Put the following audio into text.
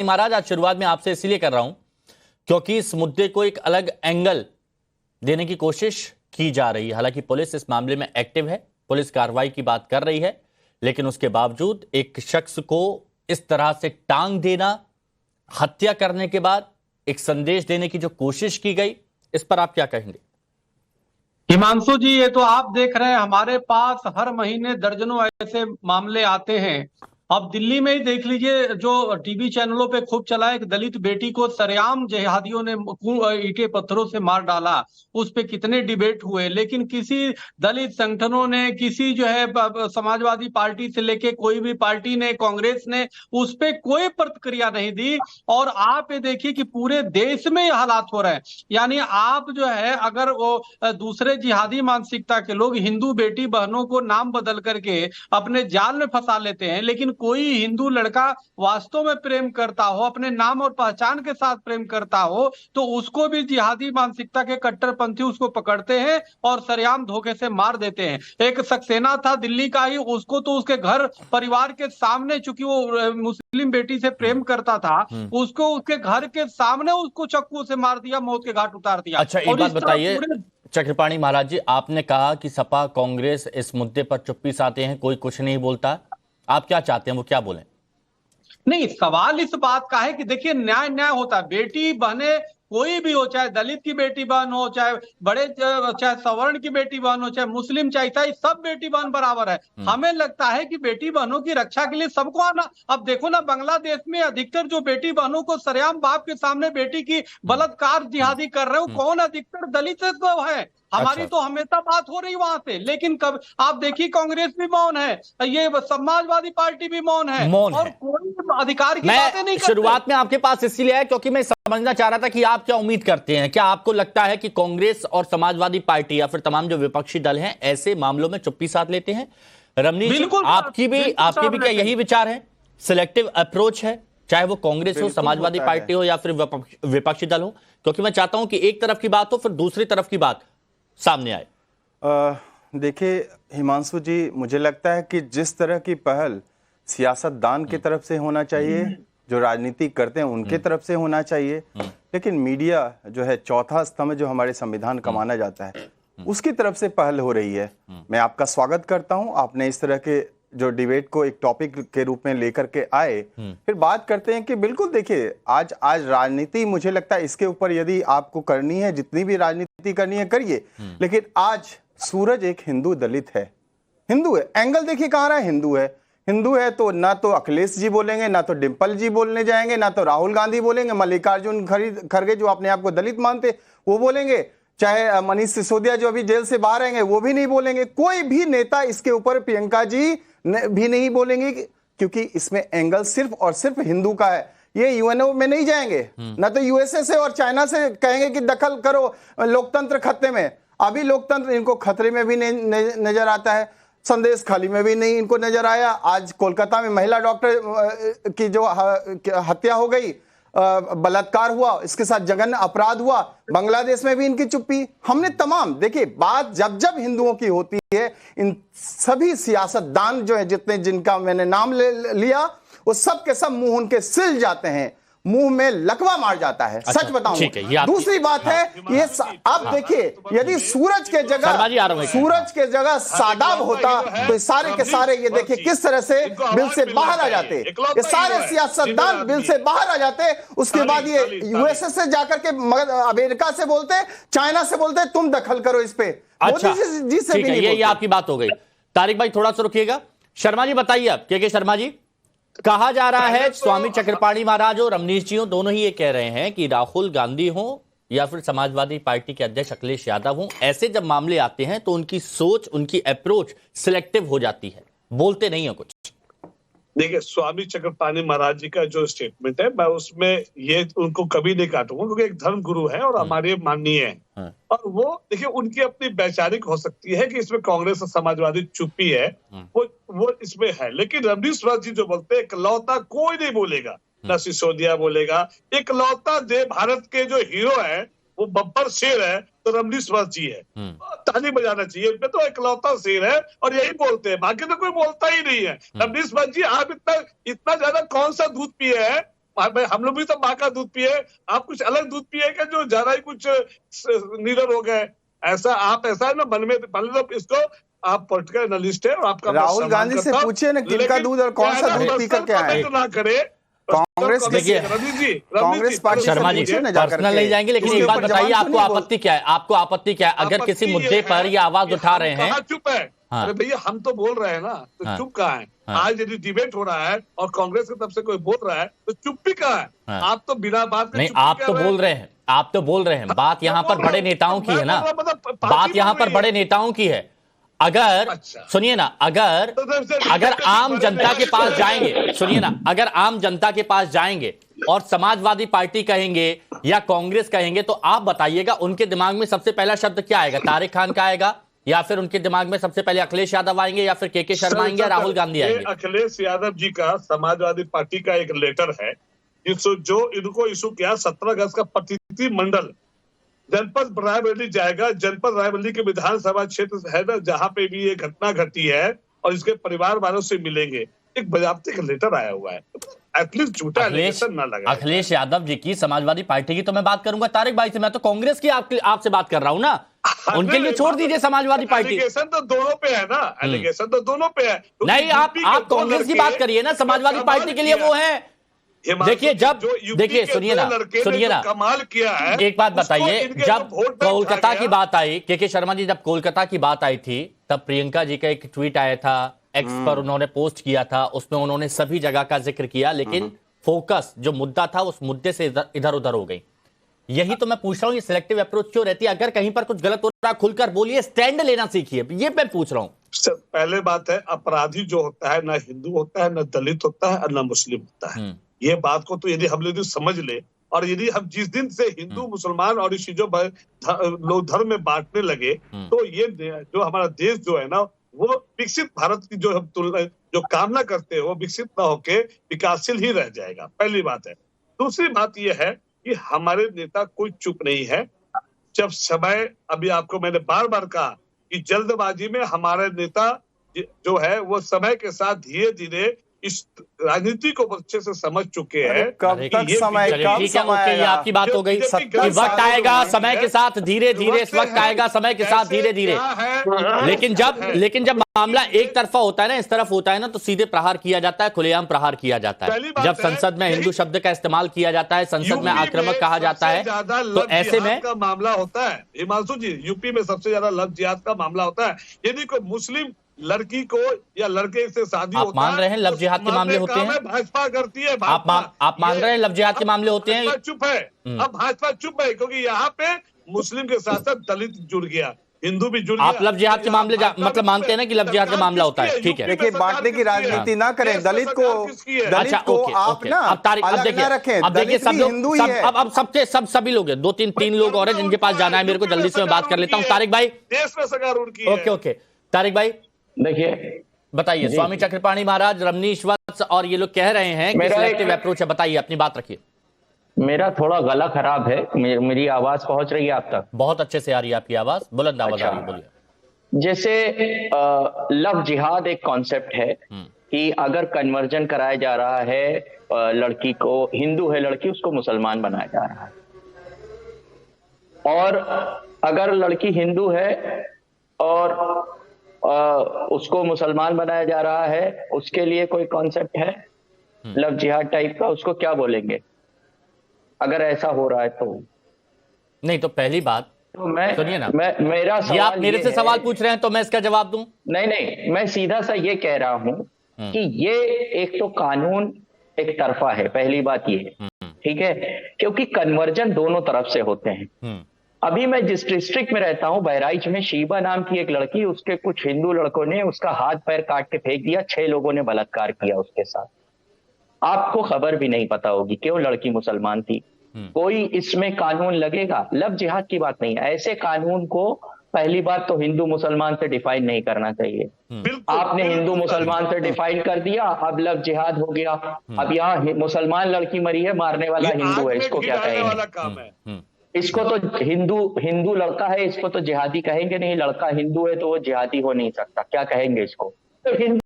महाराज, आज शुरुआत में आपसे इसलिए कर रहा हूं क्योंकि इस मुद्दे को एक अलग एंगल देने की कोशिश की जा रही है। हालांकि पुलिस इस मामले में एक्टिव है, पुलिस कार्रवाई की बात कर रही है, लेकिन उसके बावजूद एक शख्स को इस तरह से टांग देना, हत्या करने के बाद एक संदेश देने की जो कोशिश की गई, इस पर आप क्या कहेंगे? हिमांशु जी, ये तो आप देख रहे हैं, हमारे पास हर महीने दर्जनों ऐसे मामले आते हैं। अब दिल्ली में ही देख लीजिए, जो टीवी चैनलों पे खूब चला, एक दलित बेटी को सरेआम जिहादियों ने ईंटे पत्थरों से मार डाला। उस पे कितने डिबेट हुए, लेकिन किसी दलित संगठनों ने, किसी जो है समाजवादी पार्टी से लेके कोई भी पार्टी ने, कांग्रेस ने उस पे कोई प्रतिक्रिया नहीं दी। और आप ये देखिए कि पूरे देश में ये हालात हो रहे हैं। यानी आप जो है, अगर वो दूसरे जिहादी मानसिकता के लोग हिंदू बेटी बहनों को नाम बदल करके अपने जाल में फंसा लेते हैं, लेकिन कोई हिंदू लड़का वास्तव में प्रेम करता हो, अपने नाम और पहचान के साथ प्रेम करता हो, तो उसको भी जिहादी मानसिकता के कट्टरपंथी उसको पकड़ते हैं और सरेआम धोखे से मार देते हैं। एक सक्सेना था दिल्ली का ही, उसको तो उसके घर परिवार के सामने, चूंकि वो मुस्लिम बेटी से प्रेम करता था, उसको उसके घर के सामने उसको चाकू से मार दिया, मौत के घाट उतार दिया। अच्छा, एक बात बताइए चक्रपाणी महाराज जी, आपने कहा कि सपा कांग्रेस इस मुद्दे पर चुप्पी साधे हैं, कोई कुछ नहीं बोलता। आप क्या चाहते हैं, वो क्या बोलें? नहीं, सवाल इस बात का है कि देखिए, न्याय होता है। बेटी बहने कोई भी हो, चाहे दलित की बेटी बहन हो, चाहे चाहे सवर्ण की बेटी बहन हो, चाहे मुस्लिम, चाहे ईसाई, सब बेटी बहन बराबर है। हमें लगता है कि बेटी बहनों की रक्षा के लिए सबको आना। अब देखो ना, बांग्लादेश में अधिकतर जो बेटी बहनों को सरेआम बाप के सामने बेटी की बलात्कार जिहादी कर रहे हो, कौन अधिकतर दलित है। हमारी तो हमेशा बात हो रही वहां से, लेकिन कब आप देखिए, कांग्रेस भी मौन है, ये समाजवादी पार्टी भी मौन है, और कोई अधिकार की बातें नहीं करते। शुरुआत में आपके पास इसीलिए है क्योंकि मैं समझना चाह रहा था कि आप क्या उम्मीद करते हैं। क्या आपको लगता है कि कांग्रेस और समाजवादी पार्टी या फिर तमाम जो विपक्षी दल हैं ऐसे मामलों में चुप्पी साध लेते हैं? रमनीश जी, आपकी भी क्या यही विचार है? सिलेक्टिव अप्रोच है, चाहे वो कांग्रेस हो, समाजवादी पार्टी हो या फिर विपक्षी दल हो? क्योंकि मैं चाहता हूं कि एक तरफ की बात हो, फिर दूसरी तरफ की बात सामने आए। देखिए हिमांशु जी, मुझे लगता है कि जिस तरह की पहल सियासतदान की तरफ से होना चाहिए, जो राजनीति करते हैं उनके तरफ से होना चाहिए, लेकिन मीडिया जो है चौथा स्तंभ जो हमारे संविधान का माना जाता है, उसकी तरफ से पहल हो रही है। मैं आपका स्वागत करता हूं, आपने इस तरह के जो डिबेट को एक टॉपिक के रूप में लेकर के आए। फिर बात करते हैं कि बिल्कुल देखिए, आज राजनीति, मुझे लगता है इसके ऊपर यदि आपको करनी है, जितनी भी राजनीति करनी है करिए, लेकिन आज सूरज एक हिंदू दलित है, हिंदू है। एंगल देखिए कहाँ रहा है, हिंदू है तो ना तो अखिलेश जी बोलेंगे, ना तो डिंपल जी बोलने जाएंगे, ना तो राहुल गांधी बोलेंगे, मल्लिकार्जुन खड़गे जो अपने आप को दलित मानते वो बोलेंगे, चाहे मनीष सिसोदिया जो अभी जेल से बाहर आएंगे वो भी नहीं बोलेंगे, कोई भी नेता इसके ऊपर, प्रियंका जी भी नहीं बोलेंगे, क्योंकि इसमें एंगल सिर्फ और सिर्फ हिंदू का है। ये यूएनओ में नहीं जाएंगे, ना तो यूएसए से और चाइना से कहेंगे कि दखल करो लोकतंत्र खतरे में। अभी लोकतंत्र इनको खतरे में भी नहीं नजर आता है, संदेश खाली में भी नहीं इनको नजर आया। आज कोलकाता में महिला डॉक्टर की जो हत्या हो गई, बलात्कार हुआ, इसके साथ जघन्य अपराध हुआ, बांग्लादेश में भी इनकी चुप्पी। हमने तमाम, देखिए बात जब हिंदुओं की होती है, इन सभी सियासतदान जो है, जितने जिनका मैंने नाम लिया, वो सब के सब मुंह उनके सिल जाते हैं, मुंह में लकवा मार जाता है। अच्छा, सच बताऊं। दूसरी बात है, ये अब देखिए, यदि सूरज के जगह सादाब होता तो सारे के सारे ये देखिए किस तरह से बिल से बाहर आ जाते, ये सारे सियासतदान बिल से बाहर आ जाते। उसके बाद ये यूएसए से जाकर के अमेरिका से बोलते, चाइना से बोलते, तुम दखल करो इस पे। अच्छा, जी से भी ये आपकी बात हो गई। तारिक भाई थोड़ा सा रुकिएगा। शर्मा जी बताइए, आप के शर्मा जी, कहा जा रहा है स्वामी चक्रपाणी महाराज और रमनीश जी दोनों ही ये कह रहे हैं कि राहुल गांधी हो या फिर समाजवादी पार्टी के अध्यक्ष अखिलेश यादव हो, ऐसे जब मामले आते हैं तो उनकी सोच, उनकी अप्रोच सिलेक्टिव हो जाती है, बोलते नहीं है कुछ। देखिए, स्वामी चक्रपाणी महाराज जी का जो स्टेटमेंट है, मैं उसमें ये उनको कभी नहीं काटूंगा, क्योंकि एक धर्म गुरु है और हमारे माननीय है। और वो देखिए, उनकी अपनी वैचारिक हो सकती है कि इसमें कांग्रेस और समाजवादी चुप्पी है, वो इसमें है। लेकिन रमनीश जी जो बोलते हैं, इकलौता कोई नहीं बोलेगा, ना सिसोदिया बोलेगा, इकलौता भारत के जो हीरो है, वो बब्बर शेर है, तो रमनीश जी है। ताली बजाना चाहिए, उनपे तो इकलौता शेर है और यही बोलते हैं, बाकी तो कोई बोलता ही नहीं है। रमनीश जी, आप इतना ज्यादा कौन सा दूध पिए हैं? हम लोग भी तो माँ का दूध पिए, आप कुछ अलग दूध पिए क्या जो ज्यादा ही कुछ नीडर हो गए? ऐसा आप ऐसा है ना मन में मतलब इसको आप पॉलिटिकल एनालिस्ट है और आपका राहुल गांधी से पूछिए ना किनका दूध और कौन सा दूध पीकर के आए? ना करे कांग्रेस कांग्रेस पार्टी शर्मा जी पर्सनल नहीं जाएंगे, लेकिन एक बात बताइए, आपको आपत्ति क्या है? आपको आपत्ति क्या है अगर किसी मुद्दे पर ये आवाज उठा रहे हैं? चुप है। अरे भैया हम तो बोल रहे हैं ना, तो चुप कहाँ है? आज यदि डिबेट हो रहा है और कांग्रेस की तरफ से कोई बोल रहा है तो चुप भी कहाँ है? आप तो बिना बात नहीं, आप तो बोल रहे हैं, आप तो बोल रहे हैं। बात यहाँ पर बड़े नेताओं की है ना, बात यहाँ पर बड़े नेताओं की है। अगर सुनिए ना, अगर आम जनता के पास जाएंगे, सुनिए ना, अगर आम जनता के पास जाएंगे और समाजवादी पार्टी कहेंगे या कांग्रेस कहेंगे, तो आप बताइएगा उनके दिमाग में सबसे पहला शब्द क्या आएगा? तारिक खान का आएगा, या फिर उनके दिमाग में सबसे पहले अखिलेश यादव आएंगे, या फिर के शर्मा आएंगे, या राहुल गांधी आएंगे? अखिलेश यादव जी का समाजवादी पार्टी का एक लेटर है जो इनको इशू किया 17 अगस्त का प्रतिनिधि मंडल जनपद रायबरेली जाएगा। जनपद रायबरेली के विधानसभा क्षेत्र है ना, जहाँ पे भी ये घटना घटी है, और इसके परिवार वालों से मिलेंगे। एक बजाबते का लेटर आया हुआ है, एटलीस्ट झूठा एलिगेशन ना लगा। अखिलेश यादव जी की समाजवादी पार्टी की तो मैं बात करूंगा तारिक भाई से, मैं तो कांग्रेस की आपसे बात कर रहा हूं ना। उनके लिए छोड़ दीजिए समाजवादी पार्टी। एलिगेशन तो दोनों पे है ना, एलिगेशन तो दोनों पे है। नहीं, आप कांग्रेस की बात करिए ना, समाजवादी पार्टी के लिए वो है। देखिए जब देखिए सुनिए ना कमाल किया है। एक बात बताइए, जब कोलकाता की बात आई, के शर्मा जी, जब कोलकाता की बात आई थी, तब प्रियंका जी का एक ट्वीट आया था, एक्स पर उन्होंने पोस्ट किया था, उसमें उन्होंने सभी जगह का जिक्र किया, लेकिन फोकस जो मुद्दा था उस मुद्दे से इधर उधर हो गई। यही तो मैं पूछ रहा हूं, ये सिलेक्टिव अप्रोच क्यों रहती है? अगर कहीं पर कुछ गलत हो रहा है खुलकर बोलिए, स्टैंड लेना सीखिए, ये मैं पूछ रहा हूं। पहले बात है, अपराधी जो होता है ना हिंदू होता है, ना दलित होता है, और ना मुस्लिम होता है। ये बात को तो यदि हम लोग समझ ले, और यदि हम जिस दिन से हिंदू मुसलमान और इस चीजों पर लोग धर्म में बांटने लगे, तो ये जो हमारा देश जो है ना, वो विकसित भारत की जो हम जो कामना करते हैं वो विकसित ना होके विकासशील ही रह जाएगा। पहली बात है। दूसरी बात ये है कि हमारे नेता कोई चुप नहीं है। जब समय, अभी आपको मैंने बार बार कहा कि जल्दबाजी में हमारे नेता जो है वो समय के साथ धीरे धीरे इस राजनीति को अच्छे से समझ चुके हैं। कब तक समय, कब समय? ये आपकी बात हो गई। वक्त आएगा समय के साथ धीरे धीरे, इस वक्त आएगा समय के साथ धीरे धीरे। लेकिन जब मामला एक तरफा होता है ना, इस तरफ होता है ना, तो सीधे प्रहार किया जाता है, खुलेआम प्रहार किया जाता है। जब संसद में हिंदू शब्द का इस्तेमाल किया जाता है, संसद में आक्रामक कहा जाता है, तो ऐसे में का मामला होता है। हिमांशु जी, यूपी में सबसे ज्यादा लव जिहाद का मामला होता है। यदि कोई मुस्लिम लड़की को या लड़के से शादी आप मान रहे हैं लव जिहाद के मामले होते हैं? भाजपा करती है। आप मान रहे हैं लव जिहाद के मामले होते हैं? चुप है, अब भाजपा चुप है, क्योंकि यहाँ पे मुस्लिम के साथ साथ दलित जुड़ गया, हिंदू भी जुड़ गया। आप लव जिहाद के मामले मतलब मानते हैं ना कि लव जिहाद का मामला होता है? ठीक है, देखिए बांटने की राजनीति ना करें, दलित को आप ना अब देखिए सब लोग, अब सभी लोग हैं, तीन लोग और हैं जिनके पास जाना है मेरे को, जल्दी से मैं बात कर लेता हूँ। तारिक भाई, देश में सगार उनकी। ओके तारिक भाई देखिए, बताइए, स्वामी चक्रपाणी महाराज, रमनीश वत्स और ये लोग कह रहे हैं कि सिलेक्टिव अप्रोच है। बताइए, अपनी बात रखिए। मेरा थोड़ा गला खराब है, मेरी आवाज पहुंच रही है आप तक? बहुत अच्छे से आ रही है आपकी आवाज, बुलंद आवाज आ रही है, बोलिए। जैसे लव जिहाद एक कॉन्सेप्ट है कि अगर कन्वर्जन कराया जा रहा है, लड़की को, हिंदू है लड़की, उसको मुसलमान बनाया जा रहा है, और अगर लड़की हिंदू है और उसको मुसलमान बनाया जा रहा है, उसके लिए कोई कॉन्सेप्ट है लव जिहाद टाइप का, उसको क्या बोलेंगे अगर ऐसा हो रहा है? तो नहीं, तो पहली बात तो मैं सुनिए ना, मेरा सवाल, आप मेरे से सवाल पूछ रहे हैं तो मैं इसका जवाब दूं? नहीं, मैं सीधा सा ये कह रहा हूं कि ये एक तो कानून एक तरफा है, पहली बात ये है, ठीक है, क्योंकि कन्वर्जन दोनों तरफ से होते हैं। अभी मैं जिस डिस्ट्रिक्ट में रहता हूं, बहराइच में, शीबा नाम की एक लड़की, उसके कुछ हिंदू लड़कों ने उसका हाथ पैर काट के फेंक दिया, 6 लोगों ने बलात्कार किया उसके साथ। आपको खबर भी नहीं पता होगी, क्यों? लड़की मुसलमान थी। कोई इसमें कानून लगेगा? लव जिहाद की बात नहीं है। ऐसे कानून को पहली बात तो हिंदू मुसलमान से डिफाइन नहीं करना चाहिए। आपने हिंदू मुसलमान से डिफाइन कर दिया, अब लव जिहाद हो गया। अब यहाँ मुसलमान लड़की मरी है, मारने वाला हिंदू है, इसको क्या कहेंगे? इसको तो हिंदू लड़का है, इसको तो जिहादी कहेंगे नहीं। लड़का हिंदू है तो वो जिहादी हो नहीं सकता, क्या कहेंगे इसको? तो हिंदू